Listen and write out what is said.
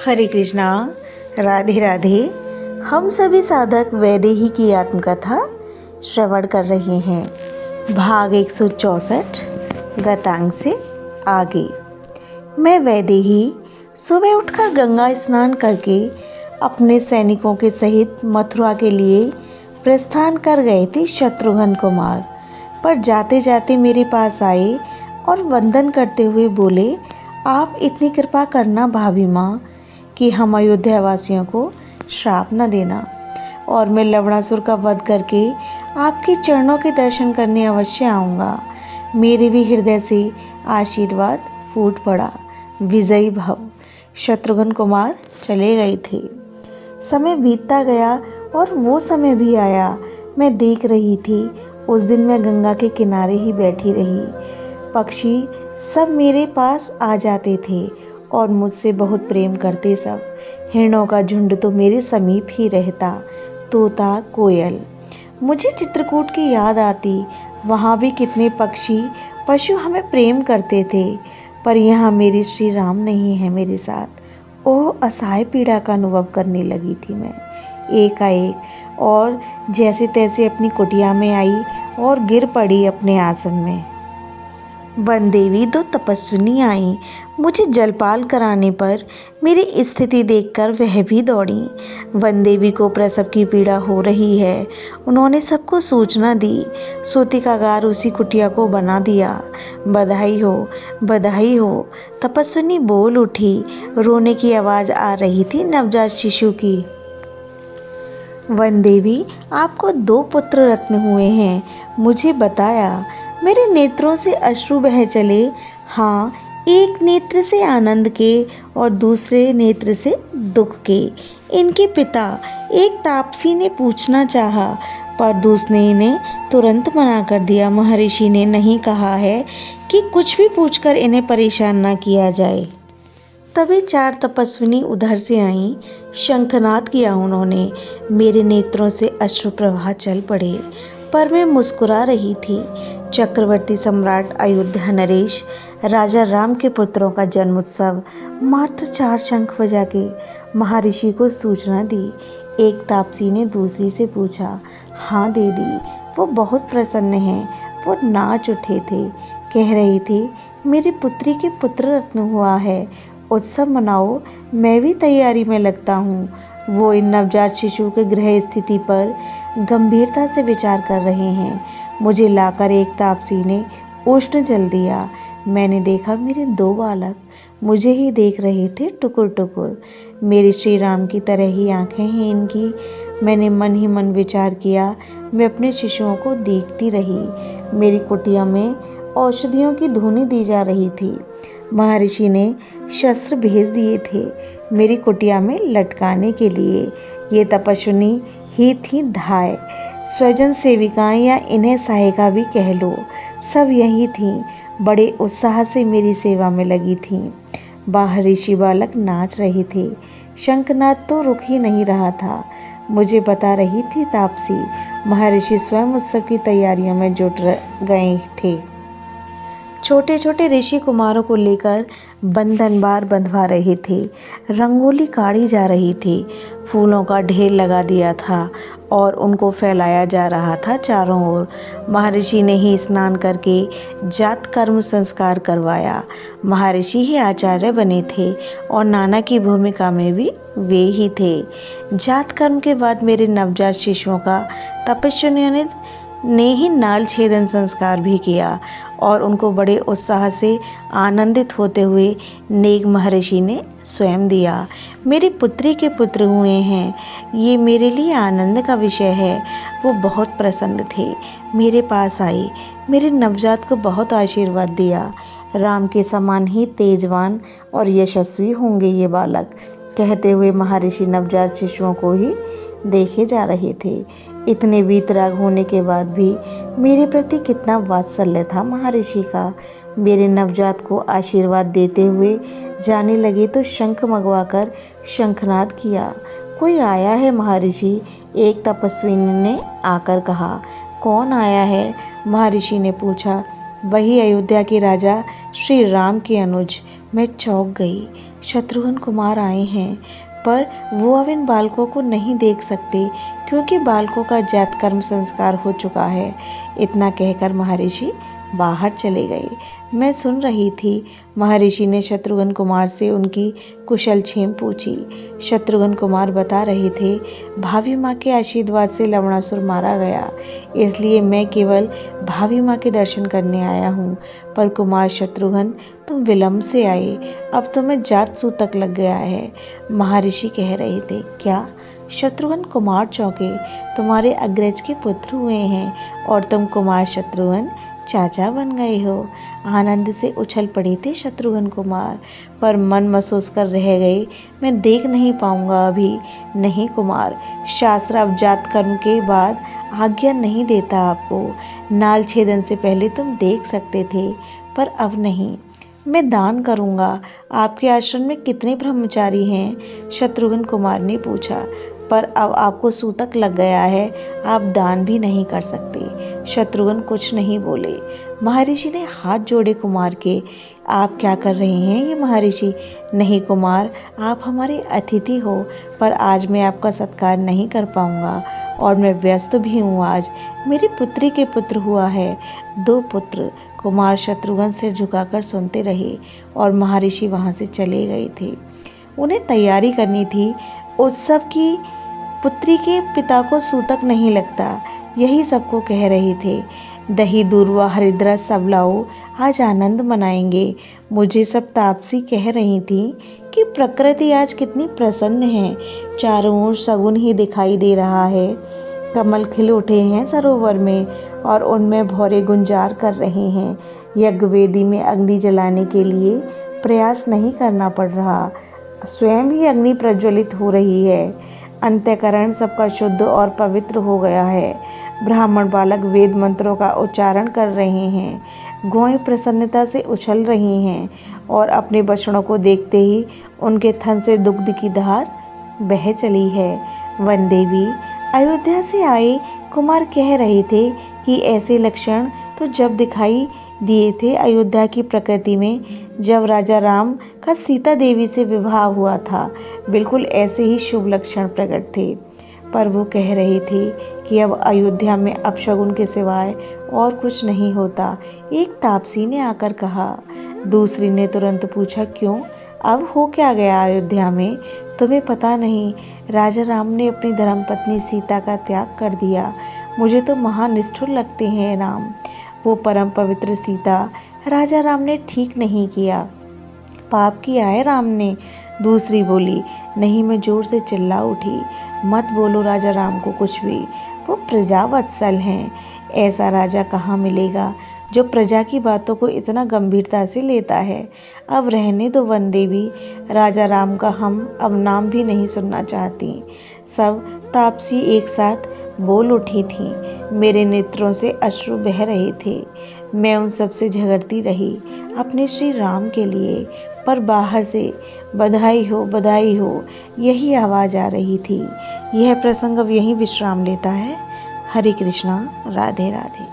हरे कृष्णा, राधे राधे। हम सभी साधक वैदेही की आत्मकथा श्रवण कर रहे हैं। भाग 164 गतांग से आगे। मैं वैदेही सुबह उठकर गंगा स्नान करके अपने सैनिकों के सहित मथुरा के लिए प्रस्थान कर गए थे शत्रुघ्न कुमार। पर जाते जाते मेरे पास आए और वंदन करते हुए बोले, आप इतनी कृपा करना भाभी माँ कि हम अयोध्या वासियों को श्राप न देना, और मैं लवणासुर का वध करके आपके चरणों के दर्शन करने अवश्य आऊँगा। मेरे भी हृदय से आशीर्वाद फूट पड़ा। विजयी भव। शत्रुघ्न कुमार चले गए थे। समय बीतता गया और वो समय भी आया। मैं देख रही थी, उस दिन मैं गंगा के किनारे ही बैठी रही। पक्षी सब मेरे पास आ जाते थे और मुझसे बहुत प्रेम करते सब। हिरणों का झुंड तो मेरे समीप ही रहता, तोता कोयल। मुझे चित्रकूट की याद आती। वहाँ भी कितने पक्षी पशु हमें प्रेम करते थे, पर यहाँ मेरे श्री राम नहीं है मेरे साथ। ओह, असहाय पीड़ा का अनुभव करने लगी थी मैं एकाएक, और जैसे तैसे अपनी कुटिया में आई और गिर पड़ी अपने आसन में। वन देवी दो तपस्विनी आई। मुझे जलपाल कराने पर मेरी स्थिति देखकर वह भी दौड़ी। वन देवी को प्रसव की पीड़ा हो रही है। उन्होंने सबको सूचना दी। सूतिकागार उसी कुटिया को बना दिया। बधाई हो, बधाई हो। तपस्विनी बोल उठी। रोने की आवाज़ आ रही थी नवजात शिशु की। वन देवी, आपको 2 पुत्र रत्न हुए हैं, मुझे बताया। मेरे नेत्रों से अश्रु बह चले। हाँ, एक नेत्र से आनंद के और दूसरे नेत्र से दुख के। इनके पिता एक तापसी ने पूछना चाहा, पर दूसरे ने तुरंत मना कर दिया। महर्षि ने नहीं कहा है कि कुछ भी पूछकर इन्हें परेशान न किया जाए। तभी 4 तपस्विनी उधर से आईं। शंखनाद किया उन्होंने। मेरे नेत्रों से अश्रु प्रवाह चल पड़े, पर मैं मुस्कुरा रही थी। चक्रवर्ती सम्राट अयोध्या नरेश राजा राम के पुत्रों का जन्मोत्सव मात्र 4 शंख बजा के महर्षि को सूचना दी। एक तापसी ने दूसरी से पूछा, हाँ दीदी, वो बहुत प्रसन्न हैं। वो नाच उठे थे, कह रही थी, मेरी पुत्री के पुत्र रत्न हुआ है, उत्सव मनाओ। मैं भी तैयारी में लगता हूँ। वो इन नवजात शिशु के गृह स्थिति पर गंभीरता से विचार कर रहे हैं। मुझे लाकर एक तापसी ने उष्ण जल दिया। मैंने देखा मेरे 2 बालक मुझे ही देख रहे थे टुकुर टुकुर। मेरे श्री राम की तरह ही आंखें हैं इनकी। मैंने मन ही मन विचार किया। मैं अपने शिशुओं को देखती रही। मेरी कुटिया में औषधियों की धुनी दी जा रही थी। महर्षि ने शस्त्र भेज दिए थे मेरी कुटिया में लटकाने के लिए। ये तपस्विनी ही थी धाय, स्वजन सेविकाएं या इन्हें सहायिका भी कह लो, सब यही थीं। बड़े उत्साह से मेरी सेवा में लगी थीं। बाहर ऋषि बालक नाच रहे थे। शंखनाद तो रुक ही नहीं रहा था। मुझे बता रही थी तापसी, महर्षि स्वयं उत्सव की तैयारियों में जुट गए थे। छोटे छोटे ऋषि कुमारों को लेकर बंधनवार बंधवा रहे थे। रंगोली काढ़ी जा रही थी। फूलों का ढेर लगा दिया था और उनको फैलाया जा रहा था चारों ओर। महर्षि ने ही स्नान करके जात कर्म संस्कार करवाया। महर्षि ही आचार्य बने थे और नाना की भूमिका में भी वे ही थे। जात कर्म के बाद मेरे नवजात शिशुओं का तपस्विनियों ने ही नाल छेदन संस्कार भी किया और उनको बड़े उत्साह से आनंदित होते हुए नेक महर्षि ने स्वयं दिया। मेरी पुत्री के पुत्र हुए हैं, ये मेरे लिए आनंद का विषय है। वो बहुत प्रसन्न थे। मेरे पास आई, मेरे नवजात को बहुत आशीर्वाद दिया। राम के समान ही तेजवान और यशस्वी होंगे ये बालक, कहते हुए महर्षि नवजात शिशुओं को ही देखे जा रहे थे। इतने वीतराग होने के बाद भी मेरे प्रति कितना वात्सल्य था महर्षि का। मेरे नवजात को आशीर्वाद देते हुए जाने लगे तो शंख मंगवाकर शंखनाद किया। कोई आया है महर्षि, एक तपस्विनी ने आकर कहा। कौन आया है? महर्षि ने पूछा। वही अयोध्या के राजा श्री राम के अनुज मैं चौंक गई। शत्रुघ्न कुमार आए हैं, पर वो अब इन बालकों को नहीं देख सकते क्योंकि बालकों का जात कर्म संस्कार हो चुका है। इतना कहकर महर्षि बाहर चले गए। मैं सुन रही थी। महर्षि ने शत्रुघ्न कुमार से उनकी कुशल क्षेम पूछी। शत्रुघ्न कुमार बता रहे थे, भाभी माँ के आशीर्वाद से लवणासुर मारा गया, इसलिए मैं केवल भाभी माँ के दर्शन करने आया हूँ। पर कुमार शत्रुघ्न, तुम विलंब से आए, अब तुम्हें जात सूतक लग गया है। महर्षि कह रहे थे, क्या? शत्रुघ्न कुमार चौंके। तुम्हारे अग्रज के पुत्र हुए हैं और तुम कुमार शत्रुघ्न चाचा बन गए हो। आनंद से उछल पड़े थे शत्रुघ्न कुमार, पर मन महसूस कर रह गए, मैं देख नहीं पाऊंगा अभी। नहीं कुमार, शास्त्र अब जात कर्म के बाद आज्ञा नहीं देता आपको। नाल छेदन से पहले तुम देख सकते थे, पर अब नहीं। मैं दान करूंगा। आपके आश्रम में कितने ब्रह्मचारी हैं? शत्रुघ्न कुमार ने पूछा। पर अब आपको सूतक लग गया है, आप दान भी नहीं कर सकते। शत्रुघ्न कुछ नहीं बोले। महर्षि ने हाथ जोड़े कुमार के। आप क्या कर रहे हैं ये महर्षि? नहीं कुमार, आप हमारे अतिथि हो, पर आज मैं आपका सत्कार नहीं कर पाऊंगा और मैं व्यस्त भी हूँ। आज मेरी पुत्री के पुत्र हुआ है, 2 पुत्र। कुमार शत्रुघ्न सिर झुकाकर सुनते रहे और महर्षि वहां से चले गए थे। उन्हें तैयारी करनी थी उत्सव की। पुत्री के पिता को सूतक नहीं लगता, यही सबको कह रहे थे। दही दूर्वा हरिद्रस सब लाओ, आज आनंद मनाएंगे। मुझे सब तापसी कह रही थी कि प्रकृति आज कितनी प्रसन्न है। चारों ओर शगुन ही दिखाई दे रहा है। कमल खिल उठे हैं सरोवर में और उनमें भौरे गुंजार कर रहे हैं। यज्ञ वेदी में अग्नि जलाने के लिए प्रयास नहीं करना पड़ रहा, स्वयं ही अग्नि प्रज्वलित हो रही है। अंतःकरण सबका शुद्ध और पवित्र हो गया है। ब्राह्मण बालक वेद मंत्रों का उच्चारण कर रहे हैं। गौएं प्रसन्नता से उछल रही हैं और अपने बछड़ों को देखते ही उनके थन से दुग्ध की धार बह चली है। वनदेवी, अयोध्या से आए कुमार कह रहे थे कि ऐसे लक्षण तो जब दिखाई दिए थे अयोध्या की प्रकृति में, जब राजा राम का सीता देवी से विवाह हुआ था। बिल्कुल ऐसे ही शुभ लक्षण प्रकट थे। पर वो कह रहे थे कि अब अयोध्या में अपशगुन के सिवाय और कुछ नहीं होता। एक तापसी ने आकर कहा। दूसरी ने तुरंत पूछा, क्यों? अब हो क्या गया अयोध्या में? तुम्हें पता नहीं, राजा राम ने अपनी धर्मपत्नी सीता का त्याग कर दिया। मुझे तो महानिष्ठुर लगते हैं राम। वो परम पवित्र सीता राजा राम ने ठीक नहीं किया, पाप किया है राम ने। दूसरी बोली। नहीं, मैं जोर से चिल्ला उठी, मत बोलो राजा राम को कुछ भी। वो प्रजा वत्सल हैं। ऐसा राजा कहाँ मिलेगा जो प्रजा की बातों को इतना गंभीरता से लेता है। अब रहने दो वन देवी, राजा राम का हम अब नाम भी नहीं सुनना चाहती। सब तापसी एक साथ बोल उठी थी। मेरे नेत्रों से अश्रु बह रहे थे। मैं उन सब से झगड़ती रही अपने श्री राम के लिए, पर बाहर से बधाई हो यही आवाज़ आ रही थी। यह प्रसंग अब यहीं विश्राम लेता है। हरे कृष्णा, राधे राधे।